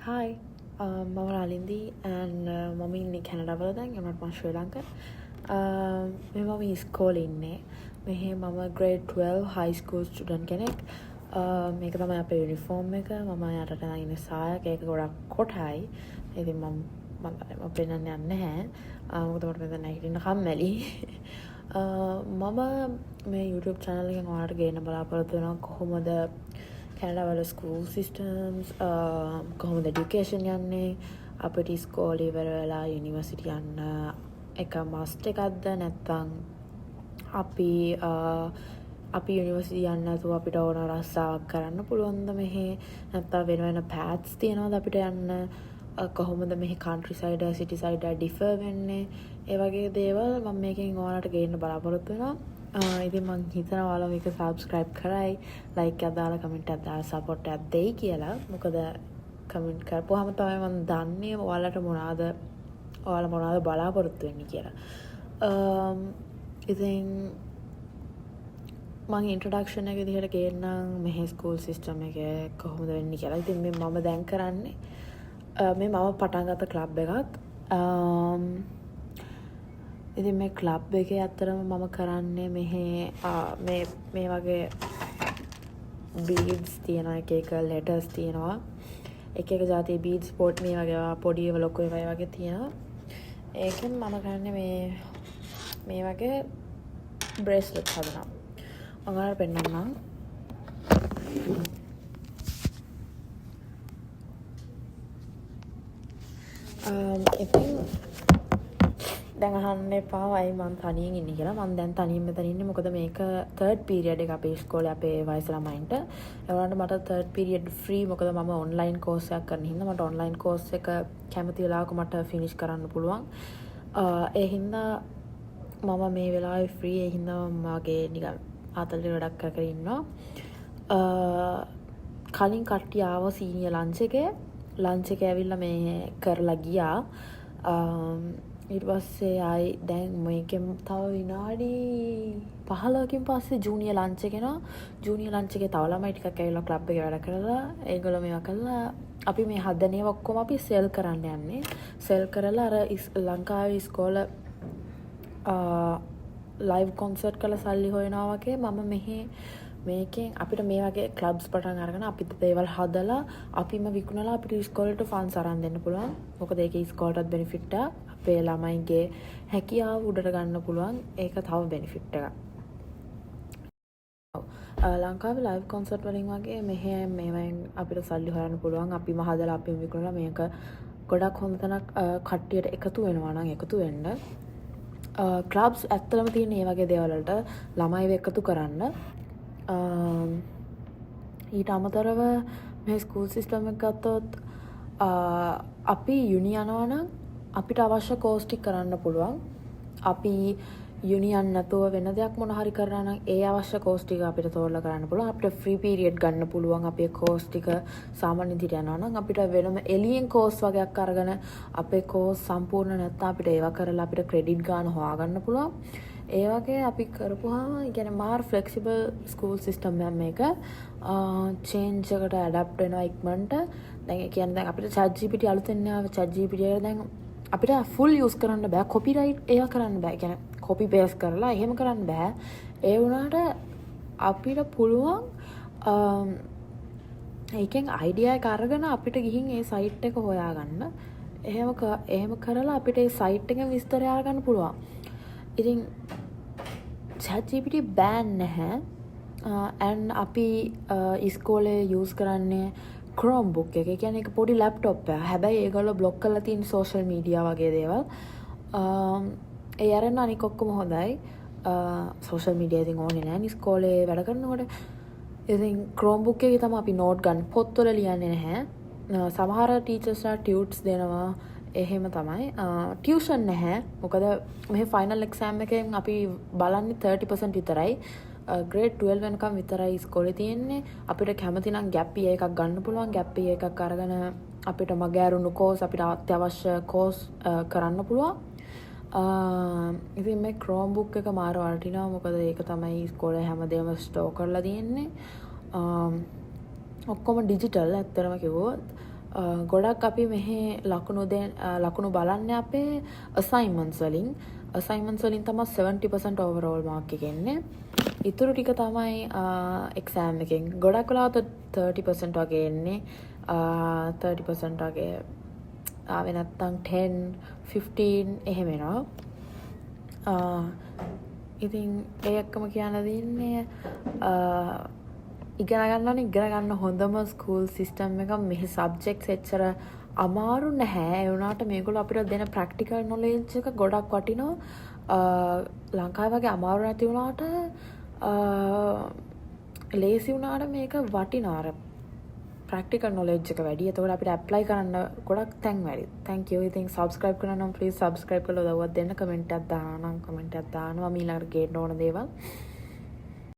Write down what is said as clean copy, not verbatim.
Hi, මම රාලින්දී and මම ඉන්නේ කැනඩාවල දැන් එමත් මම ශ්‍රී ලංකා. මේ මම ඉස්කෝලේ ඉන්නේ. මෙහි මම grade 12 high school student කෙනෙක්. මේක තමයි අපේ යුනිෆෝම් එක. මම යටට ඉන්නේ සායක්. ඒක ගොඩක් කොටයි. ඉතින් මම පෙන්නන්න යන්නේ නැහැ. මොකද මට මෙතන නැගිටින්න කම්මැලි. මම මේ YouTube channel එකෙන් ඔයාලට ගේන්න බලාපොරොත්තු වෙනවා කොහොමද කැනඩාවල ස්කූල් සිස්ටම්ස් කොහොමද එඩියුකේෂන් යන්නේ අපිට ඉස්කෝලේ ඉවර වෙලා යුනිවර්සිටි යන්න එක මස්ට් එකක්ද නැත්නම් අපි යුනිවර්සිටි යන්න නැතුව අපිට ඕන රස්සාවක් කරන්න පුළුවන්ද මෙහි නැත්නම් වෙන වෙන paths තියනවද අපිට යන්න කොහොමද මෙහි country side city side differ වෙන්නේ ඒ වගේ දේවල් මම මේකෙන් ඔයාලට ගේන්න බලාපොරොත්තු වෙනවා ඉතින් මං හිතනවා ඔයාලා මේක subscribe කරයි like එකක් දාලා comment එකක් දාලා support එකක් දෙයි කියලා මොකද comment කරපුවාම තමයි මම දන්නේ ඔයාලට මොනවද බලාපොරොත්තු වෙන්නේ කියලා ඉතින් මම introduction එක විදිහට ගේන්නම් මෙහි school system එක කොහොමද වෙන්නේ කියලා ඉතින් මේ මම දැන් කරන්නේ මේ මම පටන් ගත්ත club එකක් ඉතින් මේ ක්ලබ් එකේ ඇත්තටම මම කරන්නේ මේ වගේ beads තියෙනවා එක letters තියෙනවා එක જાතියේ beads pot මේ වගේ පොඩි ඒවා ලොකු ඒවා වගේ තියෙනවා ඒකෙන් මම කරන්නේ මේ වගේ bracelet හදනවා මම ඔයාලට පෙන්නන්නම් ඉතින් දැන් අහන්න එපා අය මම තනියෙන් ඉන්නේ කියලා. මම දැන් තනියෙන් මෙතන ඉන්නේ මොකද මේක third period එක අපේ ඉස්කෝලේ අපේ වයස ළමයින්ට. ඒ වුණාට මට third period free මොකද මම online course එකක් කරන හින්දා මට online course එක කැමති වෙලාවක මට finish කරන්න පුළුවන්. ඒ හින්දා මම මේ වෙලාවේ free ඒ හින්දා මගේ නිකන් ආතල්ලේ වැඩක් කර ඉන්නවා. කලින් කට්ටිය ආව senior lunch එකේ ඇවිල්ලා මේ කරලා ගියා. ඊට පස්සේ ආයි දැන් මේකෙන් තව විනාඩි 15කින් පස්සේ ජූනියර් ලන්ච් එක එනවා. ජූනියර් ලන්ච් එකේ තව ළමයි ටිකක් ඇවිල්ලා ක්ලබ් එකේ වැඩ කරලා ඒගොල්ලෝ මේවා කළා. අපි මේ හදන ඒවා ඔක්කොම අපි සෙල් කරන්න යන්නේ. සෙල් කරලා අර ලංකාවේ ඉස්කෝල ලයිව් කොන්සර්ට් කරලා සල්ලි හොයනවා වගේ මම මේකෙන් අපිට මේ වගේ ක්ලබ්ස් පටන් අරගෙන අපිට දේවල් හදලා අපිම විකුණලා අපිට ඉස්කෝලේට ෆන්ඩ්ස් අරන් දෙන්න පුළුවන්. මොකද ඒකේ ඉස්කෝලටත් බෙනිෆිට් එකක්. අපේ ළමයිගේ හැකියාව උඩට ගන්න පුළුවන්. ඒක තව බෙනිෆිට් එකක්. ලංකාවේ ලයිව් කොන්සර්ට් වලින් වගේ මේවෙන් අපිට සල්ලි හොයන්න පුළුවන්. අපිම හදලා අපිම විකුණලා මේක ගොඩක් හොඳ තැනක් කට්ටියට එකතු වෙනවා නම් එකතු වෙන්න. ක්ලබ්ස් ඇත්තටම තියෙන මේ වගේ දේවල් වලට ළමයිව එකතු කරන්න. ඊට අමතරව මේ ස්කූල් සිස්ටම් එක ගත්තොත් අපි යුනි යනවා නම් අපිට අවශ්‍ය කෝස් ටික කරන්න පුළුවන්. අපි යුනියන් නැතුව වෙන දෙයක් මොන හරි කරනවා නම් ඒ අවශ්‍ය කෝස් ටික අපිට තෝරලා කරන්න පුළුවන්. අපිට ෆ්‍රී පීරියඩ් ගන්න පුළුවන්. අපේ කෝස් ටික සාමාන්‍ය විදිහට යනවා නම් අපිට වෙනම එලියෙන් කෝස් වගේක් අරගෙන අපේ කෝස් සම්පූර්ණ නැත්නම් අපිට ඒවා කරලා අපිට ක්‍රෙඩිට් ගන්න හොයාගන්න පුළුවන්. ඒ වගේ අපි කරපුවාම කියන්නේ මාර ෆ්ලෙක්සිබල් ස්කූල් සිස්ටම් එකක් මේක. චේන්ජ් එකට ඇඩැප්ට් වෙනවා ඉක්මනට. දැන් ඒ කියන්නේ දැන් අපිට ChatGPT අලුතෙන් ආව ChatGPT එක දැන් අපිට ෆුල් යූස් කරන්න බෑ. කොපිරයිට් ඒවා කරන්න බෑ. කියන්නේ කොපි පේස්ට් කරලා එහෙම කරන්න බෑ. ඒ වුණාට අපිට පුළුවන් ඒකෙන් අයිඩියා එක අරගෙන අපිට ගිහින් ඒ සයිට් එක හොයාගන්න. එහෙම කරලා අපිට ඒ සයිට් එකෙන් විස්තරය අරගන්න පුළුවන්. ඉතින් ChatGPT බෑන් නැහැ. and අපි ඉස්කෝලේ යූස් කරන්නේ Chromebook එක. ඒ කියන්නේ ඒක පොඩි ලැප්ටොප් එක. හැබැයි ඒගොල්ලෝ බ්ලොක් කරලා තියෙන සෝෂල් මීඩියා වගේ දේවල්. ඒ අරන අනික ඔක්කොම හොඳයි. සෝෂල් මීඩියා ඉතින් ඕනේ නැහැ ඉස්කෝලේ වැඩ කරනකොට. ඉතින් Chromebook එකේ තමයි අපි නෝට් ගන්න. පොත්වල ලියන්නේ නැහැ. සමහර ටීචර්ස්ලා ටියුට්ස් දෙනවා. එහෙම තමයි. ටියුෂන් නැහැ. මොකද මේ ෆයිනල් එක්සෑම් එකෙන් අපි බලන්නේ 30% විතරයි. grade 12 වෙනකම් විතරයි ඉස්කෝලේ තියෙන්නේ. අපිට කැමති නම් gap year එකක් ගන්න පුළුවන්. gap year එකක් අරගෙන අපිට මගහැරුණු course අපිට අත්‍යවශ්‍ය course කරන්න පුළුවන්. ඉතින් මේ Chromebook එක මාර වටිනවා. මොකද ඒක තමයි ඉස්කෝලේ හැමදේම ස්ටෝර් කරලා තියෙන්නේ. ඔක්කොම ඩිජිටල් ඇත්තටම කිව්වොත් ගොඩක් අපි මෙහි ලකුණු බලන්න අපේ අසයින්මන්ට්ස් වලින්. අසයින්මන්ට්ස් වලින් තමයි 70% ඕවරෝල් මාක් එක එන්නේ. ඉතුරු ටික තමයි එක්සෑම් එකෙන්. ගොඩක් වෙලාවට 30% වගේ එන්නේ. 30% වගේ ආවේ නැත්තම් 10 15 එහෙම එනවා. ඉතින් ඒ එක්කම කියන්න දෙන්නේ ඉගෙන ගන්න හොඳම ස්කූල් සිස්ටම් එක. මෙහි සබ්ජෙක්ට්ස් එච්චර අමාරු නැහැ. ඒ වුණාට මේගොල්ලෝ අපිට දෙන ප්‍රැක්ටිකල් නොලෙජ් එක ගොඩක් වටිනවා. ලංකාවේ වගේ අමාරු නැති වුණාට ලේසි වුණාට මේක වටිනවා. අර ප්‍රැක්ටිකල් නොලෙජ් එක වැඩි. එතකොට අපිට ඇප්ලයි කරන්න ගොඩක් තැන් වැඩි. thank you. ඉතින් subscribe කරන්න නම් please subscribe කරලා උදව්වක් දෙන්න. කමෙන්ට් එකක් දානවා නම් කමෙන්ට් එකක් දානවා. මම ඊළඟට ගේන්න ඕන දේවල්